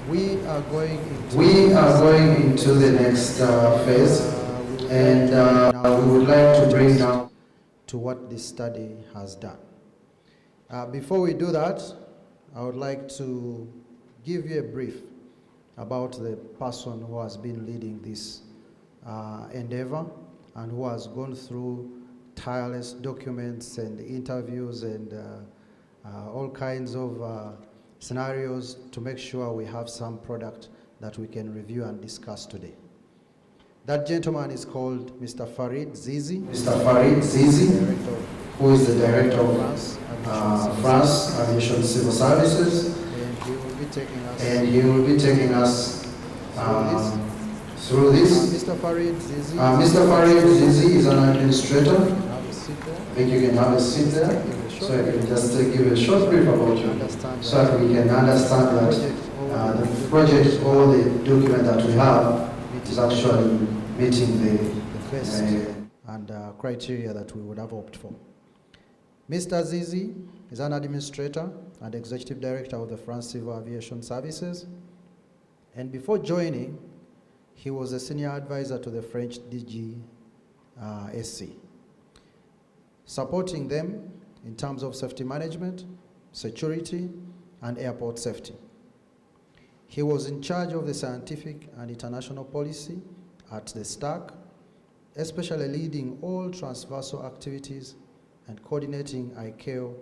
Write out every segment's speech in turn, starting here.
We are going into the next phase, and we would like to bring down to what this study has done. Before we do that, I would like to give you a brief about the person who has been leading this endeavor and who has gone through tireless documents and interviews and all kinds of scenarios to make sure we have some product that we can review and discuss today. That gentleman is called Mr. Farid Zizi. Mr. Farid Zizi, who is the director of France Aviation Civil Services, and he will be taking us through this. Mr. Farid Zizi. Mr. Farid Zizi is an administrator. I think you can have a seat there, so I can just give a short brief about you, so that we can understand that the project or the document that we have is actually meeting the and criteria that we would have opted for. Mr. Zizi is an administrator and executive director of the France Civil Aviation Services, and before joining, he was a senior advisor to the French DGSC, supporting them in terms of safety management, security, and airport safety. He was in charge of the scientific and international policy at the STAC, especially leading all transversal activities and coordinating ICAO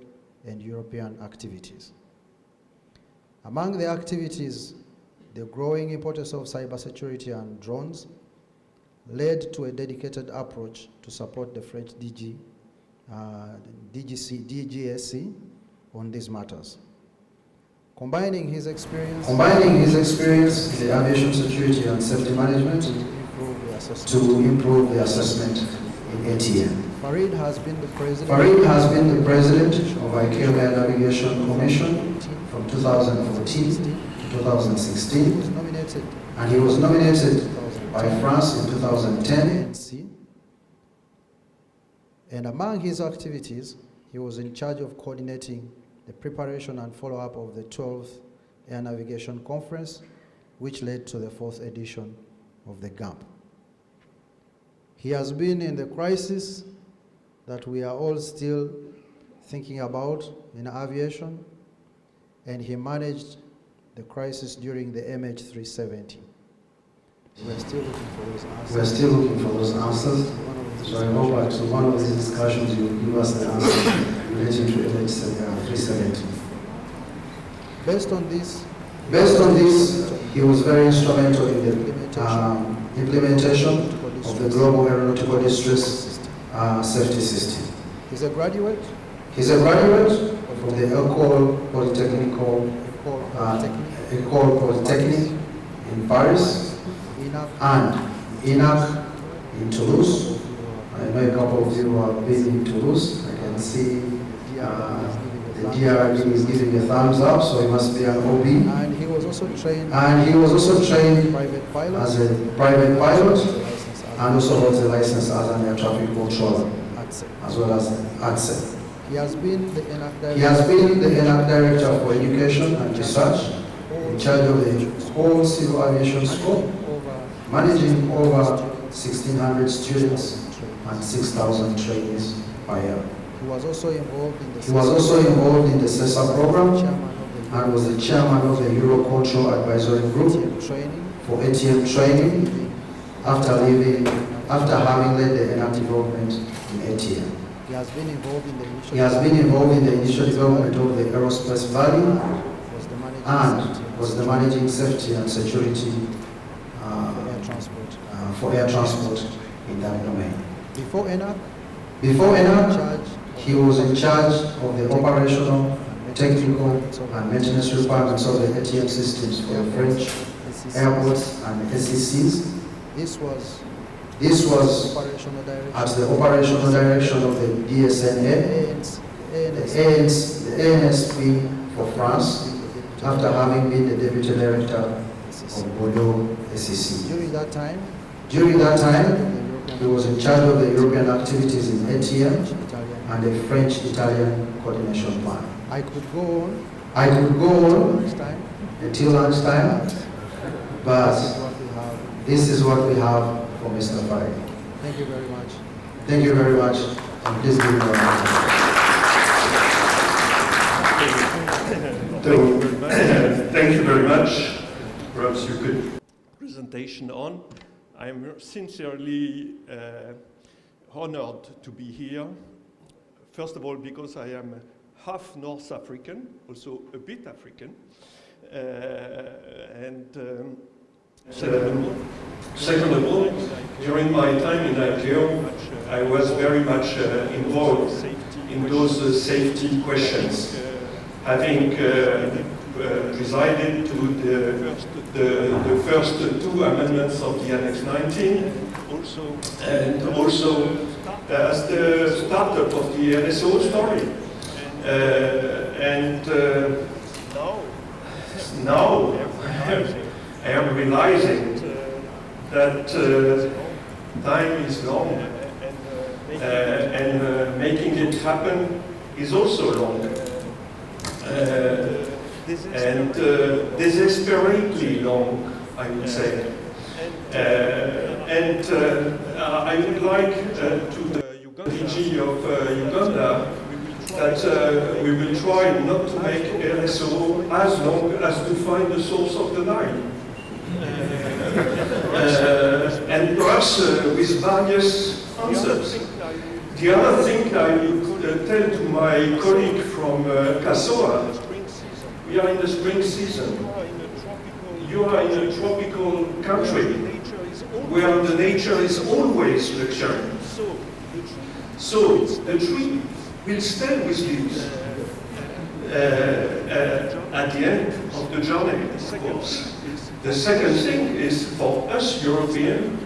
and European activities. Among the activities, the growing importance of cybersecurity and drones led to a dedicated approach to support the French DGSC on these matters. Combining his experience in the aviation security and safety management to improve the assessment in ATM. Farid has been the president of ICAO Air Navigation Commission from 2014 to 2016, and he was nominated by France in 2010. And among his activities, he was in charge of coordinating the preparation and follow-up of the 12th Air Navigation Conference, which led to the 4th edition of the GAMP. He has been in the crisis that we are all still thinking about in aviation, and he managed the crisis during the MH370. We're still looking for those answers. So I hope that to one of these discussions you will give us the answer relating to MH370. Based on this, he was very instrumental in the implementation of the Global Aeronautical Distress Safety System. He's a graduate from the École Polytechnique in Paris and ENAC in Toulouse. I know a couple of you have been in Toulouse. I can see the DRD is giving a thumbs up, so he must be an OB. And he was also trained as a private pilot, and also holds a license as an air traffic controller, as well as ADSE. He has been the ENAC Director for Education and Research, in charge of the whole civil aviation school, managing over 1,600 students and 6,000 trainees per year. He was also involved in the CASSOA program and was the chairman of the Eurocontrol Advisory Group for ATM training after having led the ENAC development in ATM. He has been involved in the initial development of the aerospace value and was the managing safety and security for air transport in that domain. Before ENAC, he was in charge of the operational, technical, and maintenance requirements of the ATM systems for the French airports and SECs. This was at the operational direction of the DSNA, the ANSP for France, after having been the deputy director of Bordeaux SEC. During that time, he was in charge of the European activities in ATM and the French-Italian coordination plan. I could go on, until lunchtime, but this is what we have for Mr. Farid. Thank you very much. Thank you very much, and please give me a round. Thank you very much. Perhaps you could presentation on. I am sincerely honored to be here. First of all, because I am half North African, also a bit African, second of all, during my time in Nigeria, I was very much involved in those safety questions, having presided to the first two amendments of the Annex 19, and also as the startup of the RSOO story. Now I am realizing that time is long, and making it happen is also long. And desperately long, I would say. I would like to the DG of Uganda that we will try not to make RSOO as long as to find the source of the Nile. And perhaps with various answers. The other thing I would tell to my colleague from CASSOA, we are in the spring season. You are in a tropical country where the nature is always luxuriant. So the tree will stay with you at the end of the journey, of course. The second thing is for us Europeans,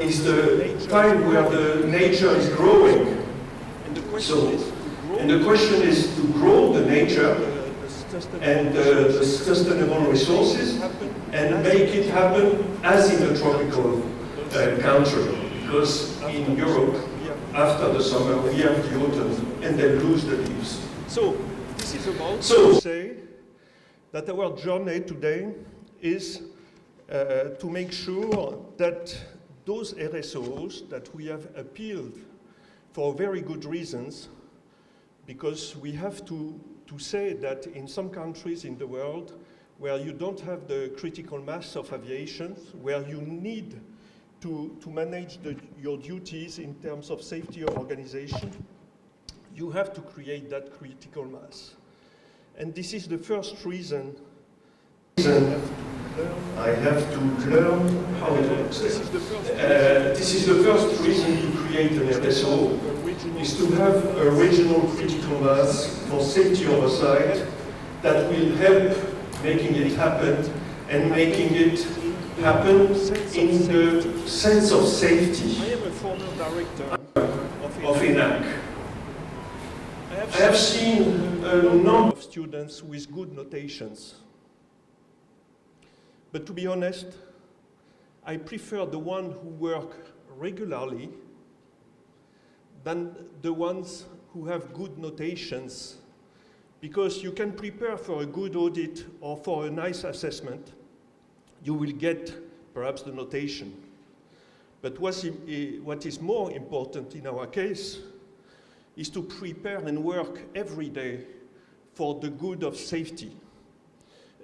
is the time where the nature is growing. And the question is to grow the nature and the sustainable resources and make it happen as in a tropical country. Because in Europe, after the summer, we have the autumn and they lose the leaves. So this is about to say that our journey today is to make sure that those RSOs that we have appealed for very good reasons, because we have to say that in some countries in the world where you don't have the critical mass of aviation, where you need to manage your duties in terms of safety or organization, you have to create that critical mass. And this is the first reason I have to learn how it works. This is the first reason to create an RSO, is to have a regional critical mass for safety oversight that will help making it happen and making it happen in the sense of safety. I am a former director of ENAC. I have seen a number of students with good notations. But to be honest, I prefer the ones who work regularly than the ones who have good notations, because you can prepare for a good audit or for a nice assessment. You will get perhaps the notation. But what is more important in our case is to prepare and work every day for the good of safety.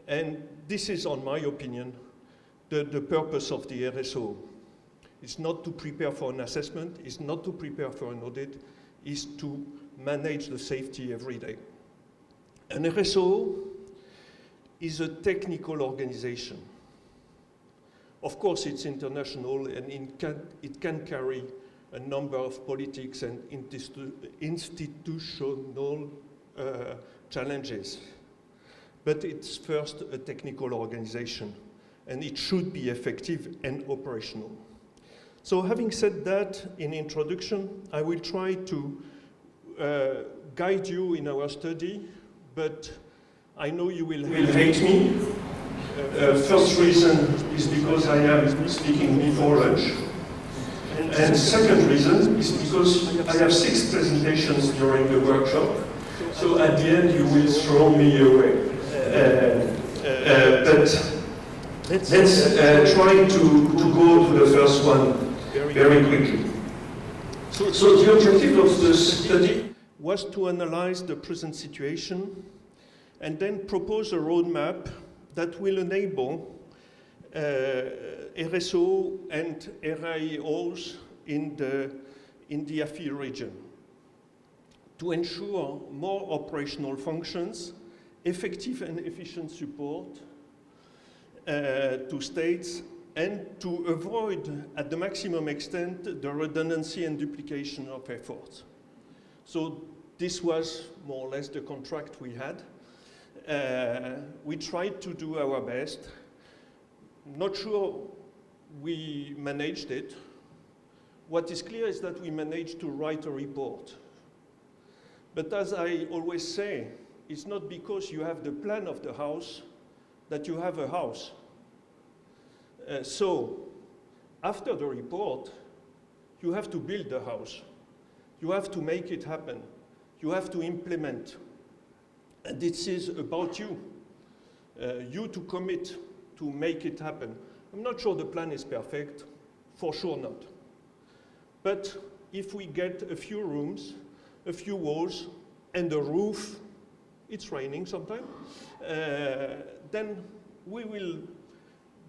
And this is, in my opinion, the purpose of the RSO. It's not to prepare for an assessment, it's not to prepare for an audit, it's to manage the safety every day. An RSO is a technical organization. Of course, it's international and it can carry a number of politics and institutional challenges. But it's first a technical organization, and it should be effective and operational. So having said that in introduction, I will try to guide you in our study, but I know you will hate me. First reason is because I am speaking before lunch. And second reason is because I have 6 presentations during the workshop, so at the end you will throw me away. but let's try to go to the first one very quickly. So the objective of the study was to analyze the present situation and then propose a roadmap that will enable RSO and RIOs in the AFI region to ensure more operational functions, effective and efficient support to states, and to avoid, at the maximum extent, the redundancy and duplication of efforts. So this was more or less the contract we had. We tried to do our best. Not sure we managed it. What is clear is that we managed to write a report. But as I always say, it's not because you have the plan of the house that you have a house. So, after the report, you have to build the house. You have to make it happen. You have to implement. And this is about you. You to commit to make it happen. I'm not sure the plan is perfect, for sure not. But if we get a few rooms, a few walls, and a roof, it's raining sometimes, then we will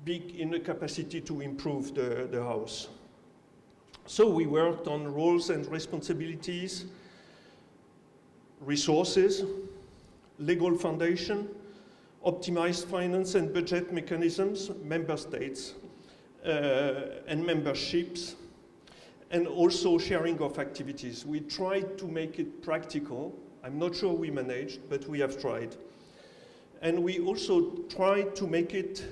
be in a capacity to improve the house. So we worked on roles and responsibilities, resources, legal foundation, optimized finance and budget mechanisms, member states, and memberships, and also sharing of activities. We tried to make it practical. I'm not sure we managed, but we have tried. And we also tried to make it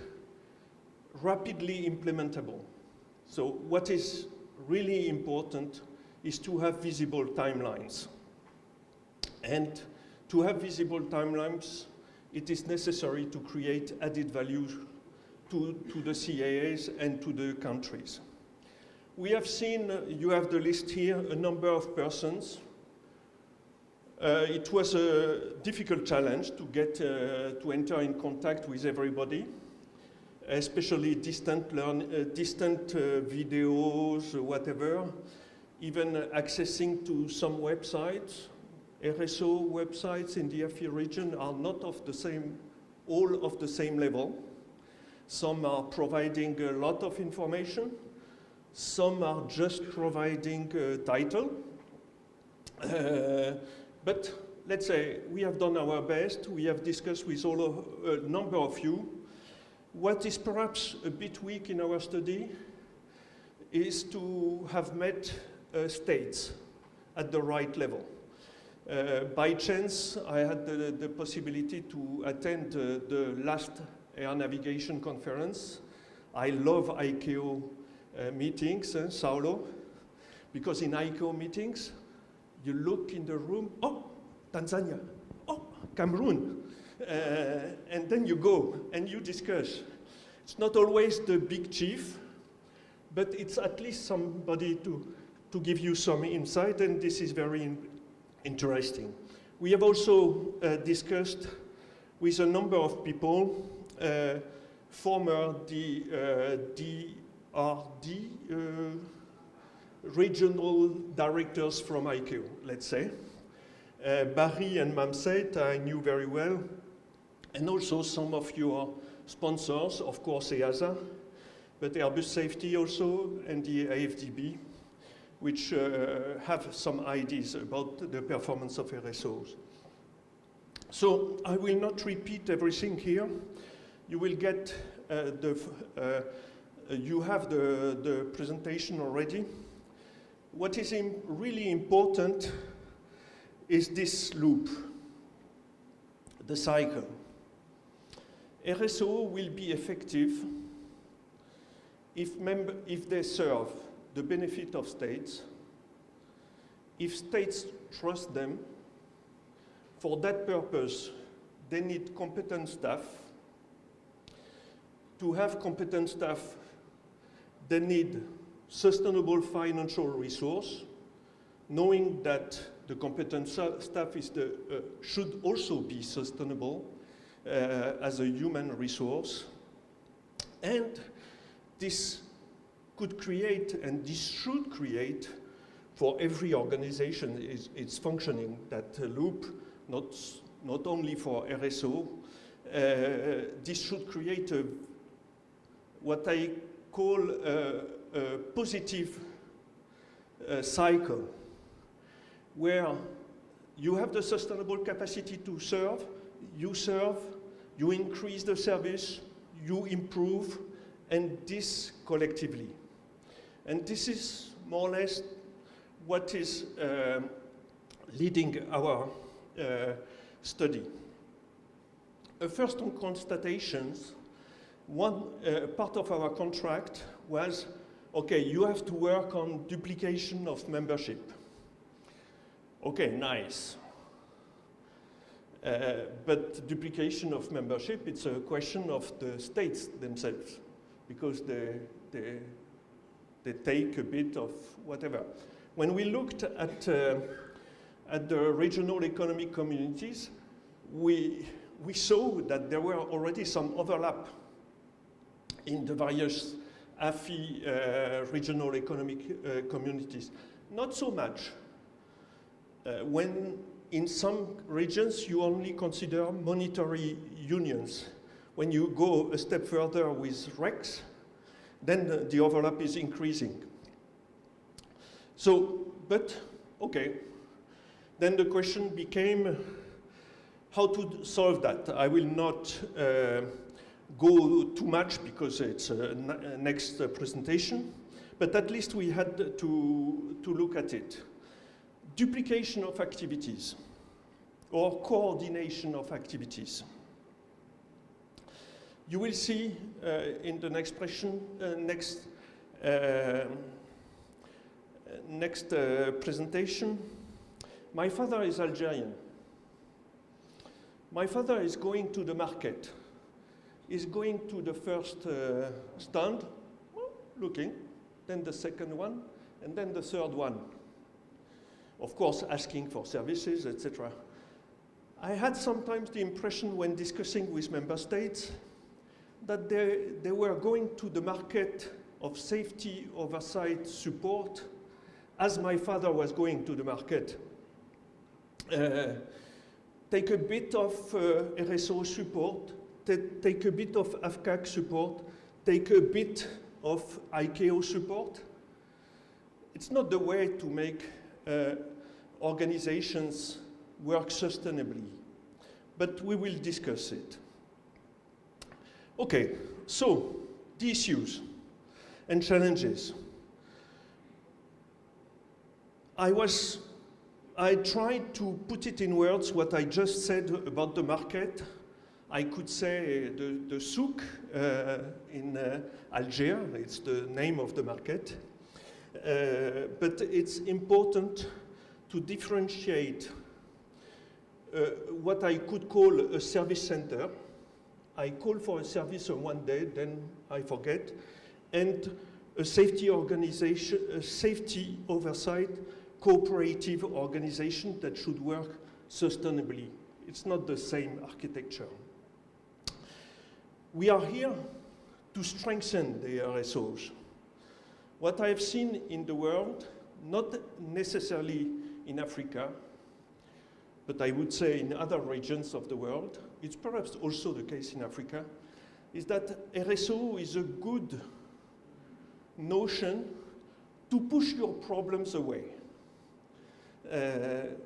rapidly implementable. So what is really important is to have visible timelines. And to have visible timelines, it is necessary to create added value to the CAAs and to the countries. We have seen, you have the list here, a number of persons. It was a difficult challenge to get to enter in contact with everybody, especially distant videos, whatever, even accessing to some websites. RSO websites in the AFI region are not of the same, all of the same level. Some are providing a lot of information. Some are just providing a title. But let's say we have done our best. We have discussed with a number of you. What is perhaps a bit weak in our study is to have met states at the right level. By chance, I had the possibility to attend the last air navigation conference. I love ICAO meetings, Saulo, because in ICAO meetings, you look in the room, oh, Tanzania, oh, Cameroon, and then you go and you discuss. It's not always the big chief, but it's at least somebody to give you some insight, and this is very interesting. We have also discussed with a number of people, former DRD regional directors from ICAO, let's say. Barry and Mamset I knew very well, and also some of your sponsors, of course EASA, but Airbus Safety also, and the AFDB, which have some ideas about the performance of RSOs. So I will not repeat everything here. You will get you have the presentation already. What is really important is this loop, the cycle. RSO will be effective if they serve the benefit of states, if states trust them. For that purpose, they need competent staff. To have competent staff, they need sustainable financial resource, knowing that the competent staff should also be sustainable, as a human resource. And this could create, and this should create, for every organization it's functioning, that loop, not only for RSO. This should create what I call a positive cycle, where you have the sustainable capacity to serve, you increase the service, you improve, and this collectively. And this is more or less what is leading our study. First on constatations, one part of our contract was, okay, you have to work on duplication of membership. Okay, nice. But duplication of membership, it's a question of the states themselves, because they take a bit of whatever. When we looked at the regional economic communities, we saw that there were already some overlap in the various AFI regional economic communities. Not so much. When in some regions you only consider monetary unions. When you go a step further with RECs, then the overlap is increasing. So, but, okay. Then the question became how to solve that. I will not go too much because it's a next presentation, but at least we had to look at it. Duplication of activities or coordination of activities. You will see in the next presentation, my father is Algerian. My father is going to the market. He's going to the first stand, looking, then the second one, and then the third one. Of course, asking for services, etc. I had sometimes the impression when discussing with member states that they were going to the market of safety oversight support as my father was going to the market. Take a bit of RSO support, take a bit of AFCAC support, take a bit of ICAO support. It's not the way to make organizations work sustainably, but we will discuss it. Okay, so the issues and challenges. I tried to put it in words what I just said about the market. I could say the souk in Algiers, it's the name of the market. But it's important to differentiate what I could call a service center. I call for a service on one day, then I forget, and a safety organization, a safety oversight cooperative organization that should work sustainably. It's not the same architecture. We are here to strengthen the RSOs. What I have seen in the world, not necessarily in Africa, but I would say in other regions of the world, it's perhaps also the case in Africa, is that RSO is a good notion to push your problems away.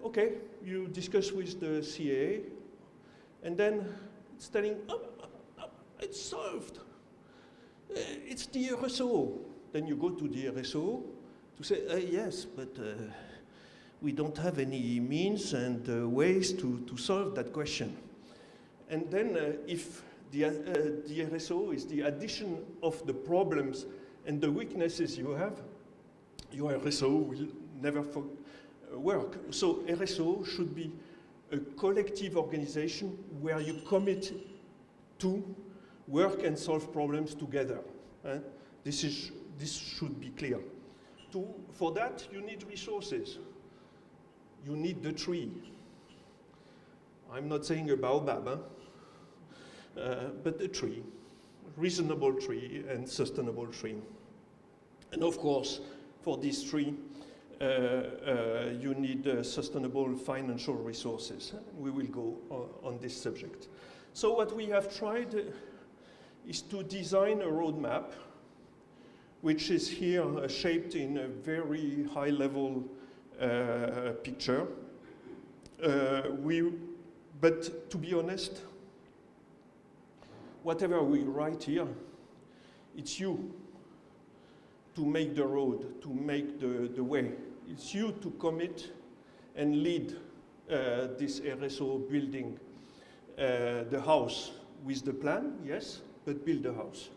Okay, you discuss with the CAA, and then it's telling, it's solved. It's the RSO. Then you go to the RSO to say, yes, but we don't have any means and ways to solve that question. And then if the RSO is the addition of the problems and the weaknesses you have, your RSO will never work. So RSO should be a collective organization where you commit to work and solve problems together. This should be clear. For that, you need resources. You need the tree. I'm not saying a baobab. but a tree, reasonable tree and sustainable tree. And of course, for this tree, you need sustainable financial resources. We will go on this subject. So what we have tried is to design a roadmap, which is here shaped in a very high-level picture. But to be honest, whatever we write here, it's you to make the road, to make the way. It's you to commit and lead this RSOO building, the house with the plan, yes, but build the house.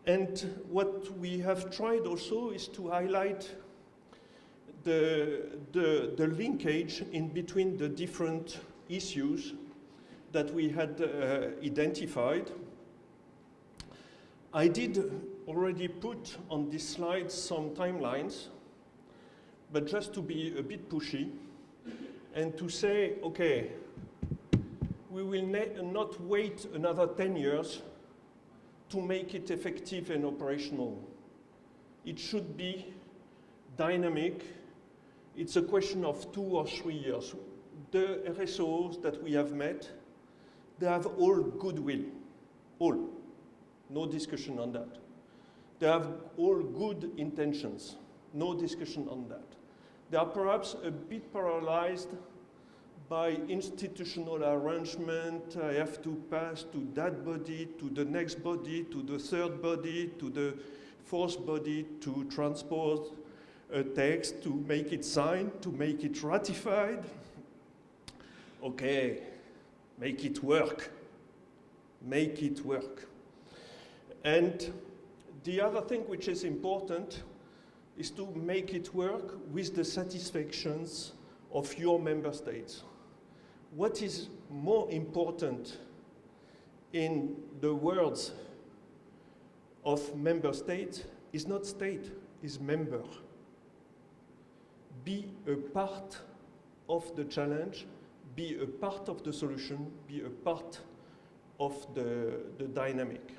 And what we have tried also is to highlight the linkage in between the different issues that we had identified. I did already put on this slide some timelines, but just to be a bit pushy and to say, okay, we will not wait another 10 years to make it effective and operational. It should be dynamic. It's a question of 2 or 3 years. The RSOs that we have met, they have all goodwill, all. No discussion on that. They have all good intentions, no discussion on that. They are perhaps a bit paralyzed by institutional arrangement. I have to pass to that body, to the next body, to the third body, to the fourth body, to transport a text, to make it signed, to make it ratified. Okay, make it work. Make it work. And the other thing which is important is to make it work with the satisfactions of your member states. What is more important in the words of member states is not state, is member. Be a part of the challenge, be a part of the solution, be a part of the dynamic.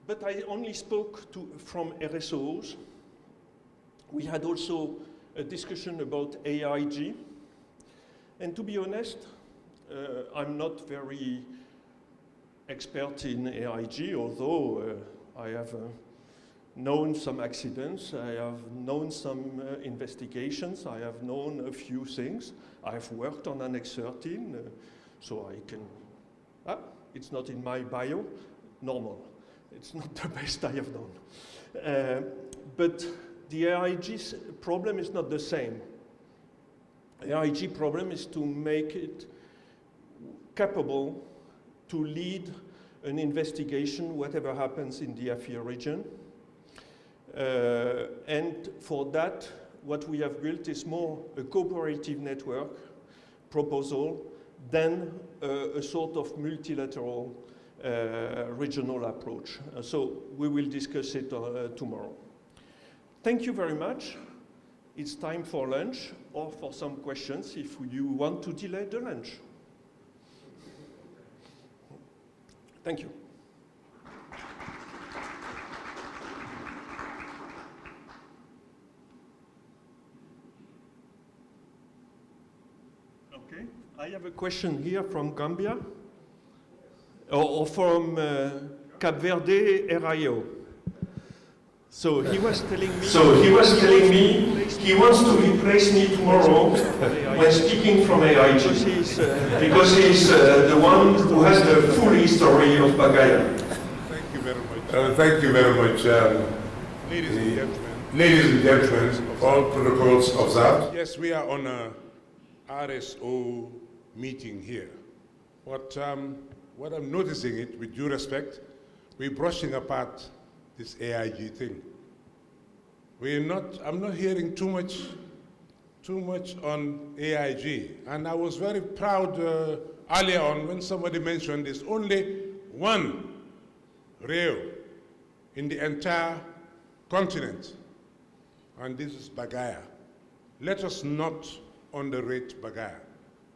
But I only spoke from RSOs. We had also a discussion about AIG. And to be honest, I'm not very expert in AIG, although I have known some accidents, I have known some investigations, I have known a few things. I've worked on Annex 13, so I can, it's not in my bio, normal. It's not the best I have done. But the AIG's problem is not the same. The AIG problem is to make it capable to lead an investigation, whatever happens in the AFI region. And for that, what we have built is more a cooperative network proposal than a sort of multilateral regional approach. So we will discuss it tomorrow. Thank you very much. It's time for lunch or for some questions if you want to delay the lunch. Thank you. Okay, I have a question here from Gambia or from Cape Verde RIO. So he was telling me, he wants to replace me tomorrow when speaking from AIG, because he's the one who has the full history of Bagaya. Thank you very much. Thank you very much. Ladies and gentlemen, all protocols observed. Yes, we are on a RSO meeting here. What I'm noticing it, with due respect, we're brushing apart this AIG thing. I'm not hearing too much on AIG. And I was very proud earlier on when somebody mentioned there's only one rail in the entire continent, and this is Bagaya. Let us not underrate Bagaya.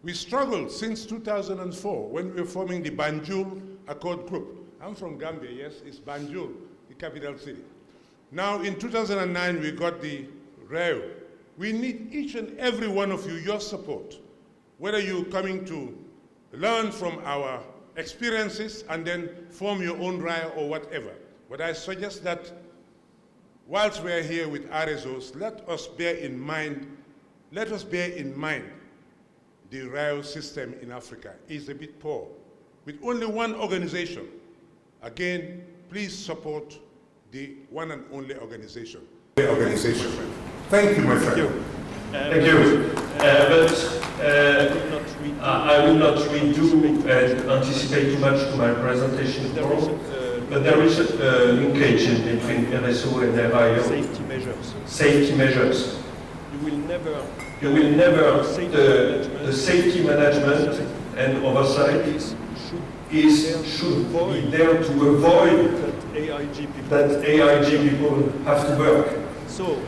We struggled since 2004 when we were forming the Banjul Accord Group. I'm from Gambia, yes, it's Banjul, the capital city. Now in 2009, we got the RAO. We need each and every one of you, your support, whether you're coming to learn from our experiences and then form your own RAO or whatever. But I suggest that whilst we're here with RSOs, let us bear in mind the RAO system in Africa is a bit poor, with only one organization. Again, please support the one and only organization. Thank you, my friend. Thank you. I will not redo and anticipate too much to my presentation tomorrow, but there is a linkage between RSOO and AFI. Safety measures. Safety measures. You will never the safety management and oversight should be there to avoid that AIG people have to work. So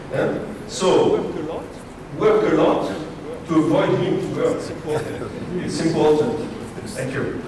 work a lot to avoid him to work. It's important. Thank you.